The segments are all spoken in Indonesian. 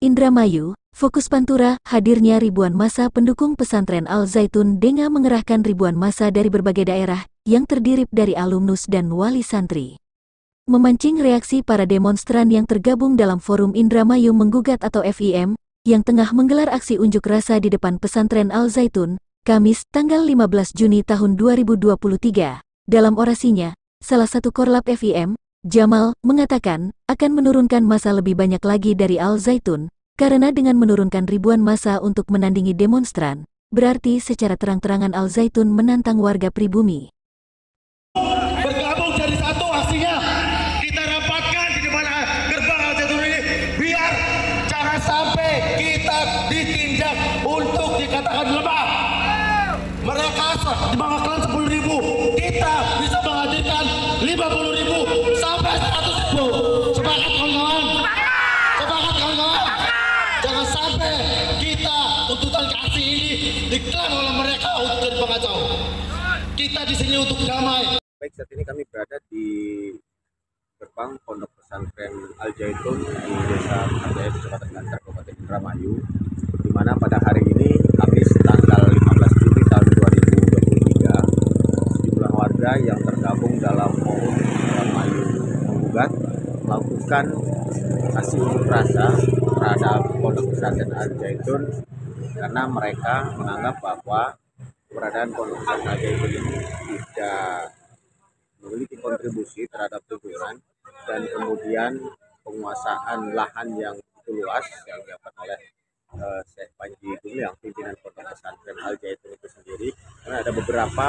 Indramayu, fokus Pantura, hadirnya ribuan massa pendukung pesantren Al Zaitun Denga mengerahkan ribuan massa dari berbagai daerah yang terdiri dari alumnus dan wali santri. Memancing reaksi para demonstran yang tergabung dalam Forum Indramayu Menggugat atau FIM, yang tengah menggelar aksi unjuk rasa di depan pesantren Al Zaitun, Kamis, tanggal 15 Juni tahun 2023. Dalam orasinya, salah satu korlap FIM, Jamal, mengatakan akan menurunkan massa lebih banyak lagi dari Al Zaitun, karena dengan menurunkan ribuan massa untuk menandingi demonstran, berarti secara terang-terangan Al Zaitun menantang warga pribumi. Bergabung jadi satu aksinya, kita rapatkan di depan gerbang Al Zaitun ini, biar jangan sampai kita ditindak untuk dikatakan lemah. Mereka menghasilkan 10.000, kita bisa menghadirkan 50.000 sampai 100.000. Sepakat kawan-kawan? Sepakat kawan-kawan? Jangan sampai kita tuntutan kasih ini diklaim oleh mereka untuk jadi pengacau. Kita di sini untuk damai. Baik, saat ini kami berada di gerbang Pondok Pesantren Al Zaitun di Desa Karjaya, Kecamatan Gantar, Kabupaten Indramayu, di mana pada hari ini, Kamis tanggal 15 Juli tahun 2023, sejumlah warga yang tergabung dalam Forum Indramayu Menggugat melakukan aksi unjuk rasa terhadap Pondok Pesantren Al Zaitun karena mereka menganggap bahwa keberadaan Pondok Pesantren Al Zaitun ini tidak memiliki kontribusi terhadap lingkungan, dan kemudian penguasaan lahan yang begitu luas yang dilakukan oleh Syekh Panji Gumilang, pimpinan Pondok Pesantren Al Zaitun itu sendiri, karena ada beberapa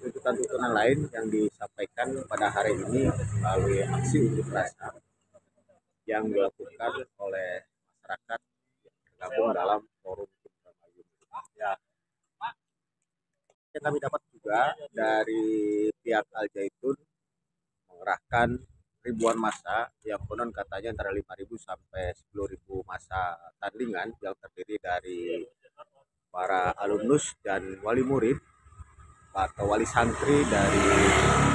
tuntutan-tuntutan lain yang disampaikan pada hari ini melalui aksi unjuk rasa yang dilakukan oleh masyarakat yang tergabung dalam Forum Indramayu. Ya, yang kami dapat juga dari pihak Al Zaitun mengerahkan ribuan massa yang konon katanya antara 5.000 sampai 10.000 massa tandingan yang terdiri dari para alumnus dan wali murid atau wali santri dari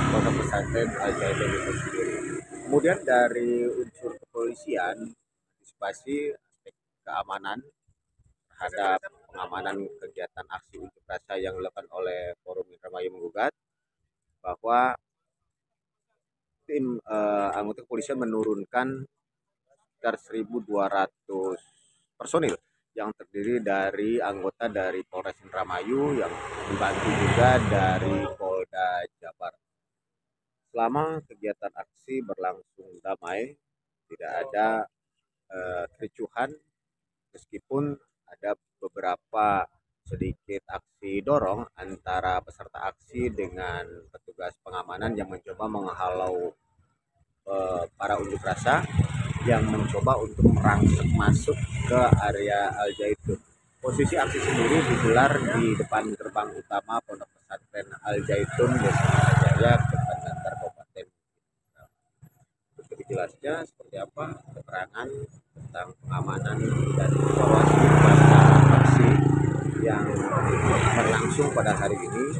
Pondok Pesantren Al Zaitun itu sendiri. Kemudian dari unsur kepolisian, antisipasi aspek keamanan terhadap pengamanan kegiatan aksi unjuk rasa yang dilakukan oleh Forum Indramayu Menggugat, bahwa tim anggota kepolisian menurunkan sekitar 1.200 personil yang terdiri dari anggota dari Polres Indramayu yang dibantu juga dari Polda Jabar. Selama kegiatan aksi berlangsung damai, tidak ada kericuhan, meskipun ada beberapa sedikit aksi dorong antara peserta aksi dengan petugas pengamanan yang mencoba menghalau para unjuk rasa yang mencoba untuk merangsek masuk ke area Al Zaitun. Posisi aksi sendiri digelar di depan gerbang utama Pondok Pesantren Al Zaitun Desa Karjaya, Kecamatan Gantar, Kabupaten. Untuk lebih jelasnya seperti apa keterangan tentang pengamanan dan evaluasi masa aksi yang berlangsung pada hari ini,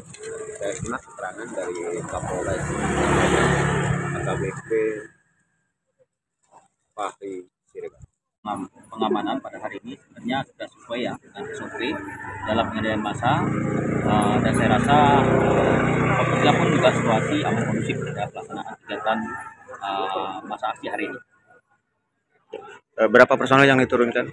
saya simak keterangan dari Kapolres AKBP Fahri Siregar. Pengamanan pada hari ini sebenarnya sudah sesuai ya dengan SOP dalam pengendalian massa, dan saya rasa pekerja pun juga situasi aman kondusif pada pelaksanaan kegiatan masa aksi hari ini. Berapa personel yang diturunkan?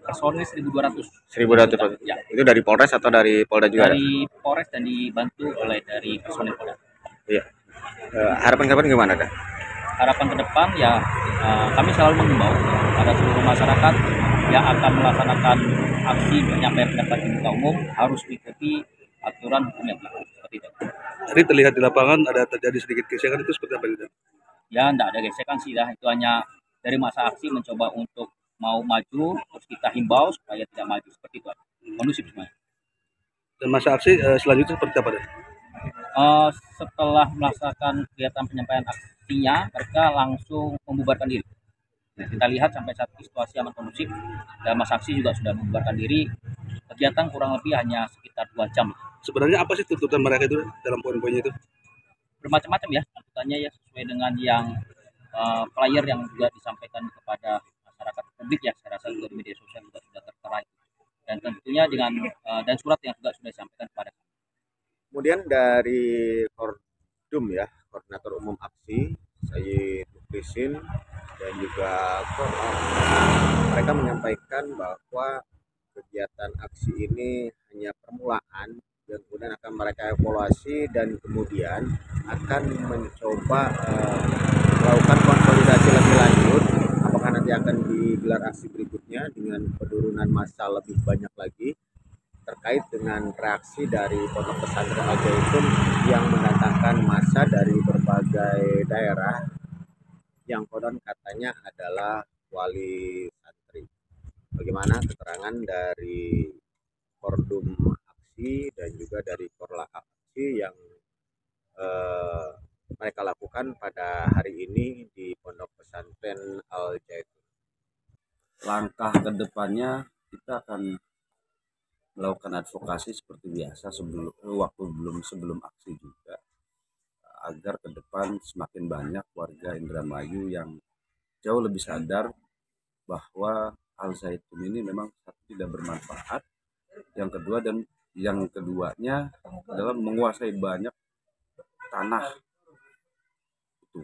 Personil 1.200. 1.200. Ya. Itu dari Polres atau dari Polda juga? Dari Polres dan dibantu oleh dari personil Polda. Iya. Harapan kapan gimana dah? Harapan ke depan ya, kami selalu mengimbau pada seluruh masyarakat yang akan melaksanakan aksi menyampaikan pendapat di muka umum harus mengikuti aturan hukum yang berlaku, seperti itu. Tadi terlihat di lapangan ada terjadi sedikit gesekan, itu seperti apa itu? Ya, tidak ada gesekan sih lah, itu hanya dari masa aksi mencoba untuk mau maju, terus kita himbau supaya tidak maju, seperti itu. Kondusif semuanya. Dan masa aksi selanjutnya seperti apa? Setelah melaksanakan kegiatan penyampaian aksinya, mereka langsung membubarkan diri. Nah, kita lihat sampai saat ini situasi aman kondusif dan masa aksi juga sudah membubarkan diri. Kegiatan kurang lebih hanya sekitar 2 jam. Sebenarnya apa sih tuntutan mereka itu dalam poin-poinnya itu? Bermacam-macam ya tuntutannya ya, sesuai dengan yang flyer yang juga disampaikan kepada masyarakat publik ya, saya rasa juga di media sosial juga sudah tertera itu. Dan tentunya dengan dan surat yang juga sudah disampaikan kepada kami. Kemudian dari Kordum ya, Koordinator Umum Aksi, Sayyid Mukrisin dan juga Koram, mereka menyampaikan bahwa kegiatan aksi ini hanya permulaan dan kemudian akan mereka evaluasi dan kemudian akan mencoba melakukan konsolidasi lebih lanjut apakah nanti akan digelar aksi berikutnya dengan penurunan massa lebih banyak lagi terkait dengan reaksi dari Pondok Pesantren Al Zaitun yang mendatangkan massa dari berbagai daerah yang konon katanya adalah wali santri. Bagaimana keterangan dari Kordum Aksi dan juga dari Korla Aksi yang mereka lakukan pada hari ini di Pondok Pesantren Al Zaitun? Langkah ke depannya kita akan melakukan advokasi seperti biasa sebelum aksi juga, agar ke depan semakin banyak warga Indramayu yang jauh lebih sadar bahwa Al Zaitun ini memang tidak bermanfaat. Yang kedua dan yang keduanya adalah menguasai banyak tanah itu.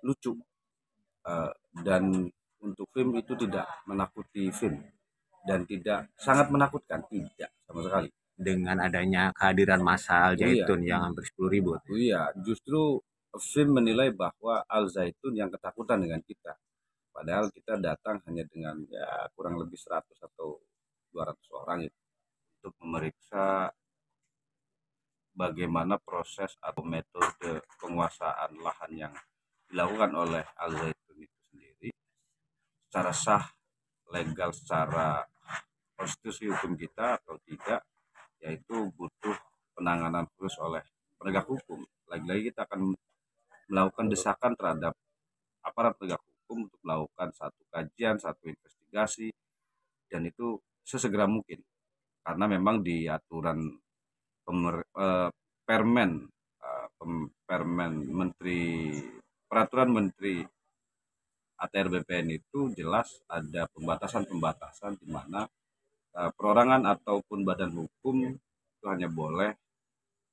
Lucu dan untuk film itu tidak menakuti film dan tidak sangat menakutkan, tidak sama sekali. Dengan adanya kehadiran massa Al Zaitun yang hampir 10.000. Iya, justru film menilai bahwa Al Zaitun yang ketakutan dengan kita. Padahal kita datang hanya dengan ya kurang lebih 100 atau 200 orang itu untuk memeriksa bagaimana proses atau metode penguasaan lahan yang dilakukan oleh Al Zaitun itu sendiri secara sah, legal, secara konstitusi hukum kita atau tidak, yaitu butuh penanganan khusus oleh penegak hukum. Lagi-lagi kita akan melakukan desakan terhadap aparat penegak hukum untuk melakukan satu kajian, satu investigasi, dan itu sesegera mungkin. Karena memang di aturan peraturan menteri ATR BPN itu jelas ada pembatasan di mana perorangan ataupun badan hukum itu hanya boleh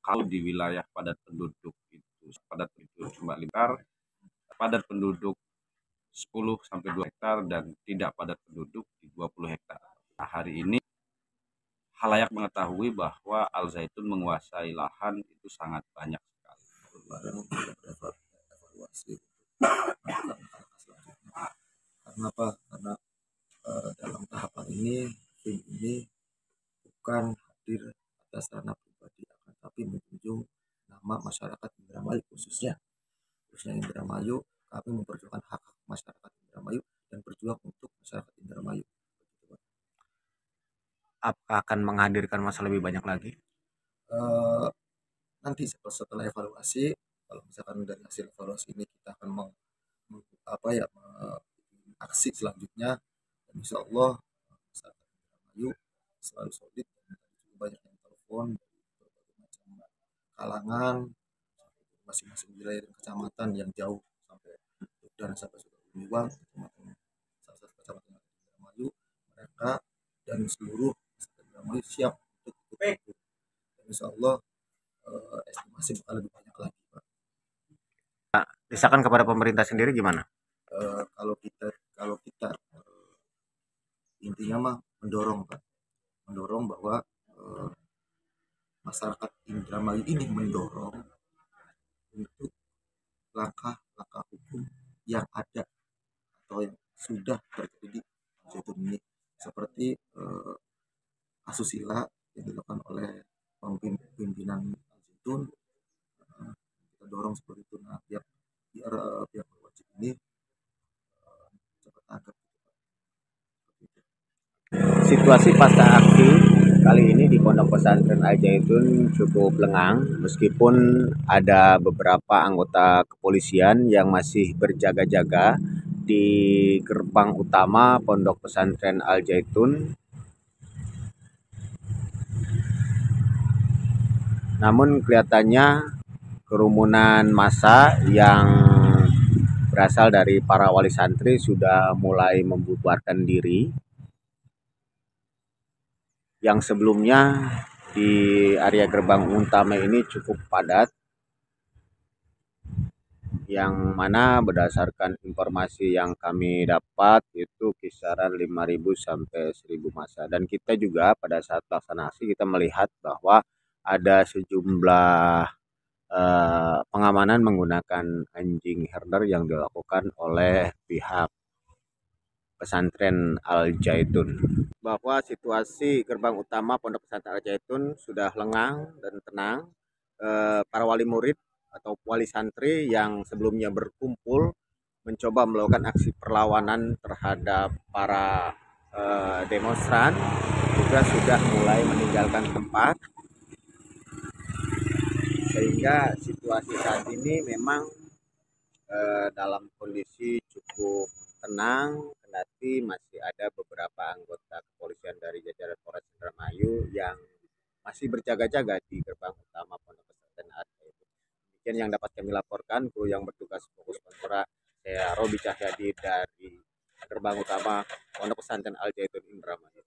kalau di wilayah padat penduduk itu cuma 5 hektar, padat penduduk 10 sampai 2 hektar dan tidak padat penduduk di 20 hektar. Nah, hari ini halayak mengetahui bahwa Al Zaitun menguasai lahan itu sangat banyak sekali. Evaluasi karena apa? Karena dalam tahapan ini tim ini bukan hadir atas ranah pribadi, akan tapi menjunjung nama masyarakat Indramayu khususnya Indramayu. Kami memperjuangkan hak masyarakat Indramayu dan berjuang untuk masyarakat Indramayu. Apakah akan menghadirkan massa lebih banyak lagi? Nanti setelah evaluasi, kalau misalkan dari hasil evaluasi ini kita akan aksi selanjutnya, dan insya Allah masyarakat Indramayu selalu solid dan juga banyak yang telepon dari berbagai macam kalangan masing-masing wilayah dan kecamatan yang jauh sampai dan sampai sudah Uliwang, salah satu kecamatan Indramayu, mereka dan seluruh masyarakat Indramayu siap untuk ikut. Dan insya Allah estimasi bakal lebih banyak lagi, Pak. Desakan kepada pemerintah sendiri gimana? Kalau kita intinya mah mendorong, Pak, bahwa masyarakat Indramayu ini mendorong untuk langkah-langkah hukum yang ada atau yang sudah terjadi di Zaitun ini, seperti asusila yang dilakukan oleh pimpinan Zaitun. Kita dorong seperti itu. Nah, biar pihak berwajib ini cepat tanggap. Situasi pasca aksi kali ini di Pondok Pesantren Al Zaitun cukup lengang meskipun ada beberapa anggota kepolisian yang masih berjaga-jaga di gerbang utama Pondok Pesantren Al Zaitun. Namun kelihatannya kerumunan massa yang berasal dari para wali santri sudah mulai membubarkan diri. Yang sebelumnya di area gerbang utama ini cukup padat, yang mana berdasarkan informasi yang kami dapat itu kisaran 5.000 sampai 1.000 massa. Dan kita juga pada saat pelaksanaan aksi kita melihat bahwa ada sejumlah pengamanan menggunakan anjing herder yang dilakukan oleh pihak pesantren Al Zaitun. Bahwa situasi gerbang utama Pondok Pesantren Al Zaitun sudah lengang dan tenang. Para wali murid atau wali santri yang sebelumnya berkumpul mencoba melakukan aksi perlawanan terhadap para demonstran juga sudah mulai meninggalkan tempat, sehingga situasi saat ini memang dalam kondisi cukup tenang, kendati masih ada beberapa anggota kepolisian dari jajaran Polres Indramayu yang masih berjaga-jaga di gerbang utama Pondok Pesantren Al Zaitun. Demikian yang dapat kami laporkan, kru yang bertugas fokus Pantura, saya Robi Cahyadi dari gerbang utama Pondok Pesantren Al Zaitun Indramayu.